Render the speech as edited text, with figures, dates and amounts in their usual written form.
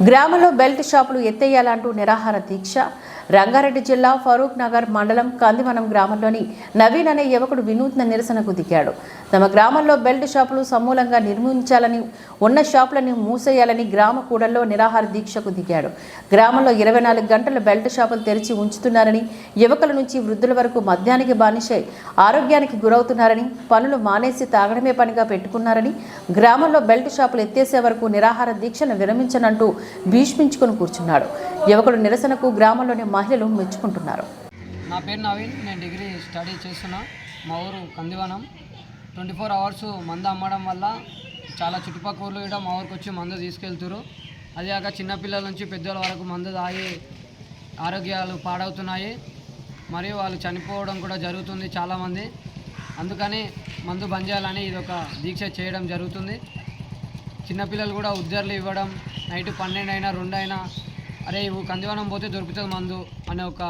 గ్రామంలో బెల్ట్ షాపులు ఎత్తేయాలంటూ నిరాహార దీక్ష. రంగారెడ్డి జిల్లా ఫరూక్ నగర్ మండలం కందివనం గ్రామంలోని నవీన్ అనే యువకుడు వినూత్న నిరసనకు దిగాడు. తమ గ్రామంలో బెల్ట్ షాపులు సమూలంగా నిర్మించాలని, ఉన్న షాపులను మూసేయాలని గ్రామ కూడల్లో నిరాహార దీక్షకు దిగాడు. గ్రామంలో 24 గంటలు బెల్ట్ షాపులు తెరిచి ఉంచుతున్నారని, యువకుల నుంచి వృద్ధుల వరకు మద్యానికి బానిసై ఆరోగ్యానికి గురవుతున్నారని, పనులు మానేసి తాగడమే పనిగా పెట్టుకున్నారని, గ్రామంలో బెల్ట్ షాపులు ఎత్తేసే వరకు నిరాహార దీక్షను విరమించనంటూ భీష్మించుకొని కూర్చున్నాడు. యువకుడు నిరసనకు గ్రామంలోని మహిళలు మెచ్చుకుంటున్నారు. నా పేరు నవీన్, నేను డిగ్రీ స్టడీ చేస్తున్నా. మా ఊరు కందివనం. 24 అవర్స్ మందు అమ్మడం వల్ల చాలా చుట్టుపక్కల ఊళ్ళు కూడా మా ఊరికి వచ్చి మందు తీసుకెళ్తారు. అదేగాక చిన్నపిల్లల నుంచి పెద్దల వరకు మందు తాగి ఆరోగ్యాలు పాడవుతున్నాయి, మరియు వాళ్ళు చనిపోవడం కూడా జరుగుతుంది చాలామంది. అందుకని మందు బంద్ చేయాలని ఇది ఒక దీక్ష చేయడం జరుగుతుంది. చిన్నపిల్లలు కూడా ఉద్దర్లు ఇవ్వడం, నైట్ 12 అయినా 2 అయినా అరే కందివనం పోతే దొరుకుతుంది మందు అనే ఒక